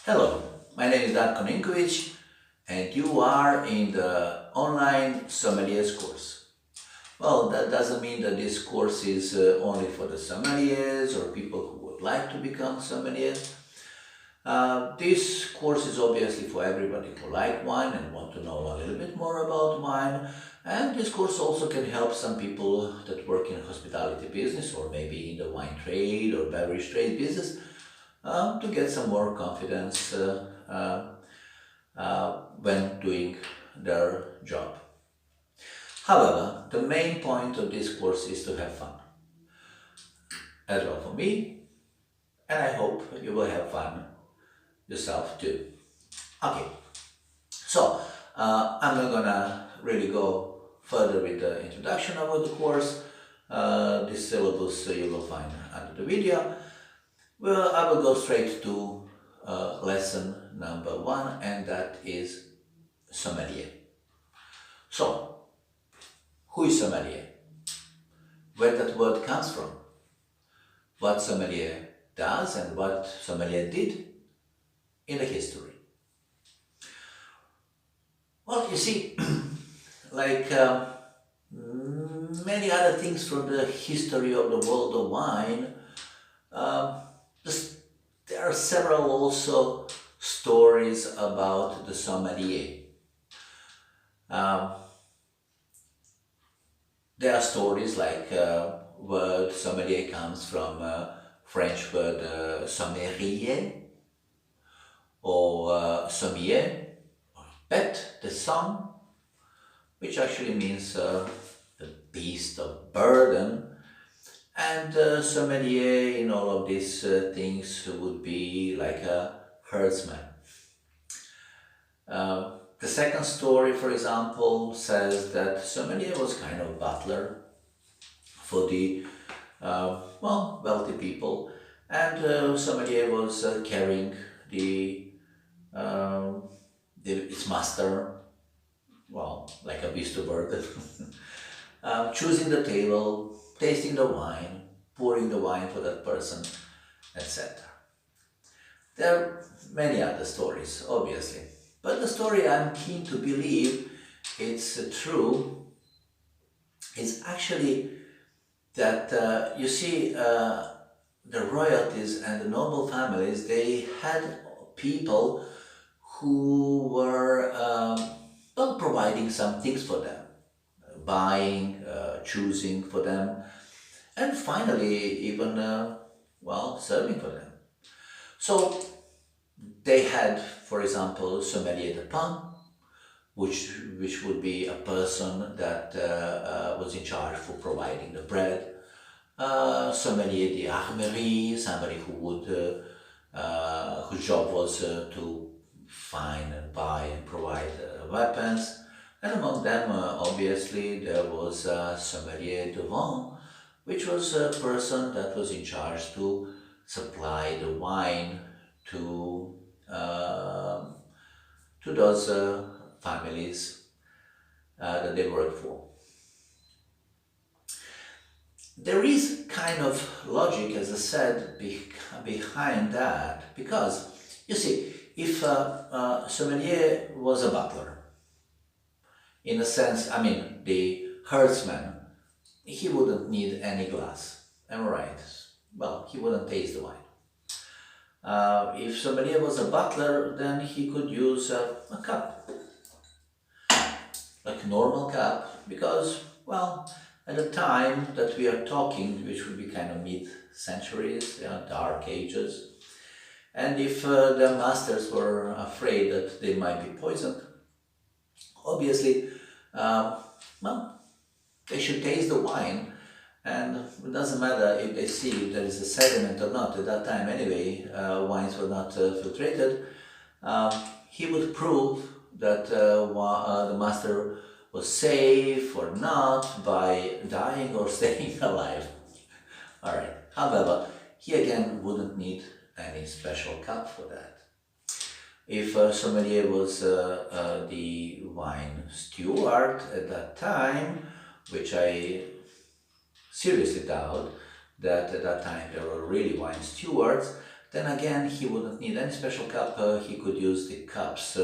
Hello, my name is Darko Ninkovic and you are in the online sommeliers course. Well, that doesn't mean that this course is only for the sommeliers or people who would like to become sommeliers. This course is obviously for everybody who like wine and want to know a little bit more about wine. And this course also can help some people that work in hospitality business or maybe in the wine trade or beverage trade business to get some more confidence when doing their job. However, the main point of this course is to have fun, as well for me, and I hope you will have fun yourself too. Okay, so I'm not gonna really go further with the introduction about the course. This syllabus you will find under the video. Well, I will go straight to lesson number 1, and that is sommelier. So, who is sommelier? Where that word comes from? What sommelier does and what sommelier did in the history? Well, you see, like many other things from the history of the world of wine, there are several also stories about the sommelier. There are stories like word sommelier comes from French word sommelier or sommier, or bête de somme, which actually means the beast of burden. And sommelier in all of these things would be like a herdsman. The second story, for example, says that sommelier was kind of butler for the wealthy people, and sommelier was carrying its master, well, like a beast of burden, choosing the table, tasting the wine, pouring the wine for that person, etc. There are many other stories, obviously, but the story I'm keen to believe it's true is actually that you see the royalties and the noble families, they had people who were providing some things for them, buying, choosing for them, and finally even serving for them. So they had, for example, sommelier de pain, which would be a person that was in charge for providing the bread. Sommelier d'armerie, somebody who would whose job was to find and buy and provide weapons. And among them, obviously, there was sommelier de vin, which was a person that was in charge to supply the wine to those families that they worked for. There is kind of logic, as I said, behind that, because you see, if sommelier was a butler, in a sense, I mean, the herdsman, he wouldn't need any glass. Am I right? Well, he wouldn't taste the wine. If sommelier was a butler, then he could use a cup, like a normal cup, because, well, at the time that we are talking, which would be kind of mid-centuries, dark ages, and if the masters were afraid that they might be poisoned, obviously, they should taste the wine, and it doesn't matter if they see if there is a sediment or not. At that time, anyway, wines were not filtrated. He would prove that the master was safe or not by dying or staying alive. All right. However, he again wouldn't need any special cup for that. If sommelier was the wine steward at that time, which I seriously doubt that at that time there were really wine stewards, then again he wouldn't need any special cup, he could use the cups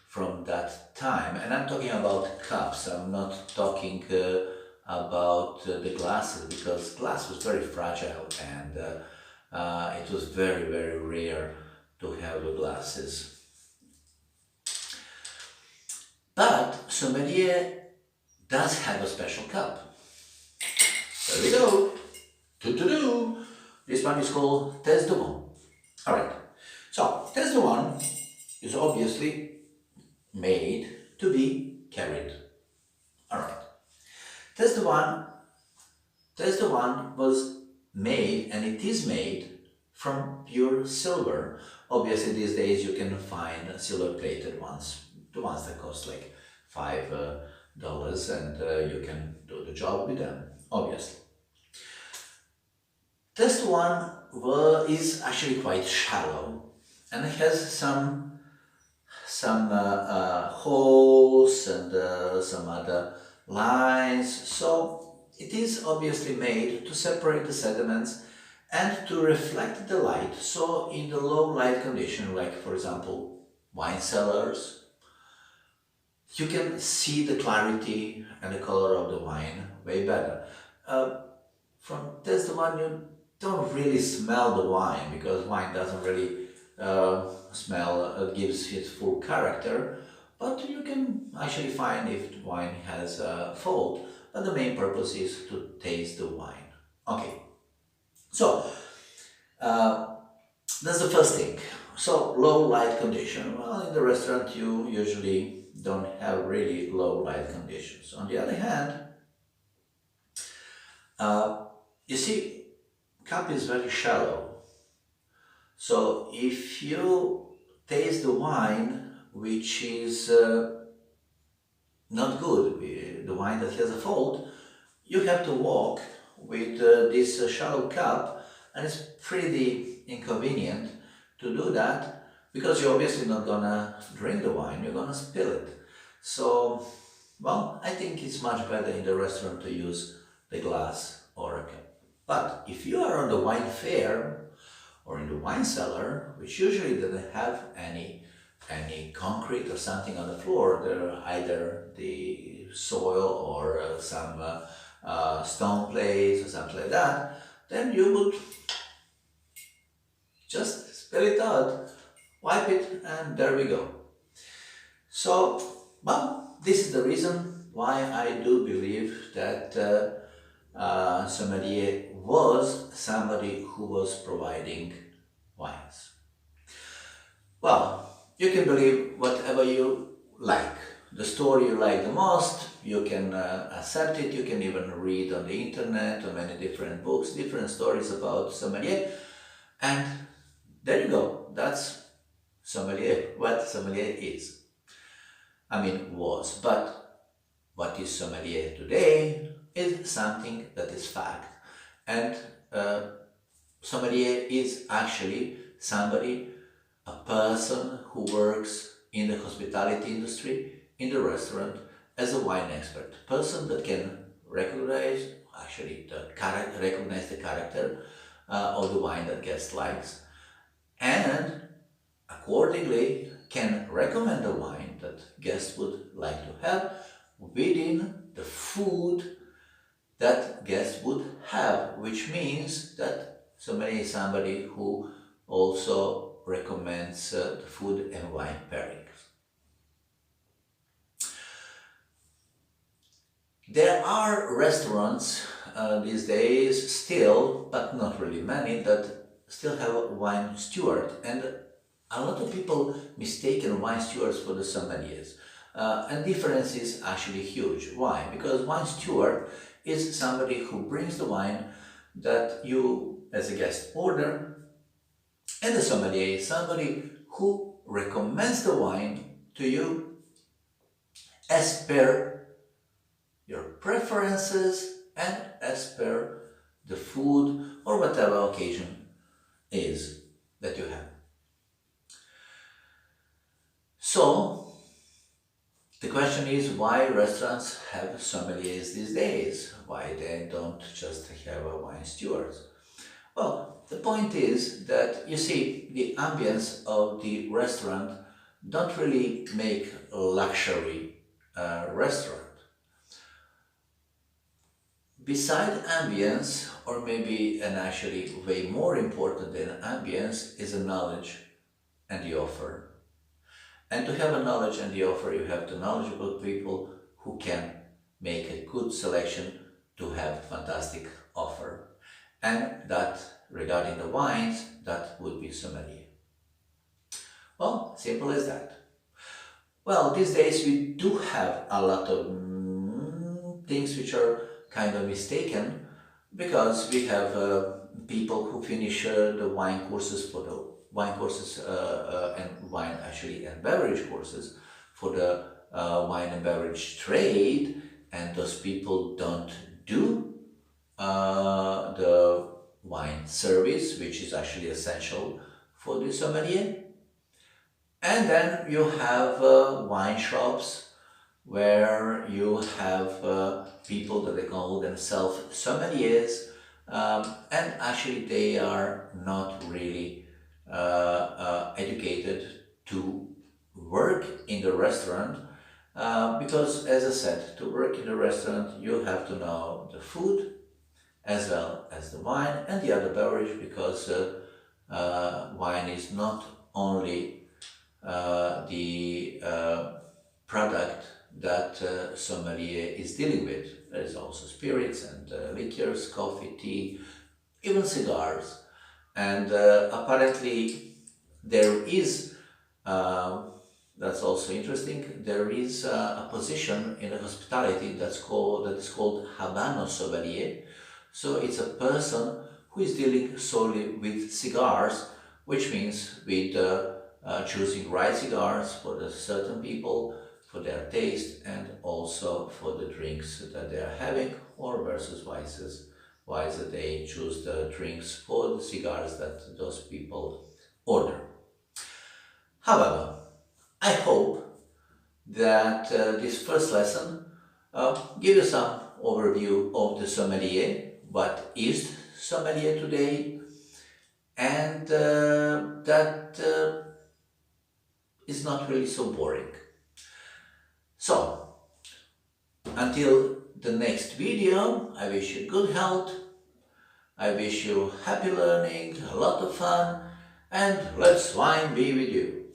from that time. And I'm talking about cups, I'm not talking about the glasses, because glass was very fragile and it was very, very rare to have the glasses. But sommelier does have a special cup. There we go. Do-do-do. This one is called Testable. Alright, so Testable is obviously made to be carried. Alright, Testable was made, and it is made from pure silver. Obviously these days you can find silver plated ones, the ones that cost like $5 and you can do the job with them, obviously. This one is actually quite shallow and it has some holes and some other lines, so it is obviously made to separate the sediments and to reflect the light. So in the low light condition, like for example wine cellars, you can see the clarity and the color of the wine way better. From this one you don't really smell the wine, because wine doesn't really smell, gives its full character, but you can actually find if the wine has a fault, but the main purpose is to taste the wine. Okay, so that's the first thing. So low light condition, well, in the restaurant you usually don't have really low light conditions. On the other hand, you see, cup is very shallow. So if you taste the wine which is not good, the wine that has a fault, you have to walk with this shallow cup, and it's pretty inconvenient to do that, because you're obviously not gonna drink the wine, you're gonna spill it. So, well, I think it's much better in the restaurant to use the glass or a cup. But if you are on the wine fair or in the wine cellar, which usually doesn't have any concrete or something on the floor, they're either the soil or some stone plates or something like that, then you would just spill it out, wipe it, and there we go. So, well, this is the reason why I do believe that sommelier was somebody who was providing wines. Well, you can believe whatever you like. The story you like the most, you can accept it. You can even read on the internet or many different books, different stories about sommelier. And there you go. That's sommelier, what sommelier is. I mean, was. But what is sommelier today is something that is fact. And sommelier is actually somebody, a person who works in the hospitality industry, in the restaurant, as a wine expert. Person that can recognize the character of the wine that guest likes, and accordingly can recommend the wine that guests would like to have within the food that guests would have, which means that sommelier is somebody who also recommends the food and wine pairings. There are restaurants these days still, but not really many, that still have a wine steward, and a lot of people mistaken wine stewards for the sommeliers. And difference is actually huge. Why? Because wine steward is somebody who brings the wine that you as a guest order, and the sommelier is somebody who recommends the wine to you as per your preferences and as per the food or whatever occasion is that you have. So the question is, why restaurants have sommeliers these days? Why they don't just have a wine stewards? Well, the point is that you see the ambience of the restaurant don't really make a luxury restaurant. Beside ambience, or maybe and actually way more important than ambience, is a knowledge and the offer. And to have a knowledge and the offer, you have the knowledgeable people who can make a good selection to have fantastic offer. And that, regarding the wines, that would be sommelier. Well, simple as that. Well, these days we do have a lot of things which are kind of mistaken, because we have people who finish the wine courses for the wine courses and wine actually and beverage courses for the wine and beverage trade, and those people don't do the wine service, which is actually essential for the sommelier. And then you have wine shops where you have people that they call themselves sommeliers, and actually they are not really educated to work in the restaurant, because, as I said, to work in the restaurant you have to know the food as well as the wine and the other beverage, because wine is not only the product that sommelier is dealing with. There is also spirits and liqueurs, coffee, tea, even cigars. And apparently there is, that's also interesting, there is a position in the hospitality that is called Habano sommelier. So it's a person who is dealing solely with cigars, which means with choosing right cigars for the certain people, for their taste, and also for the drinks that they are having, or versus why they choose the drinks for the cigars that those people order. However, I hope that this first lesson give you some overview of the sommelier, what is sommelier today, and that is not really so boring. So, until the next video, I wish you good health, I wish you happy learning, a lot of fun, and let wine be with you.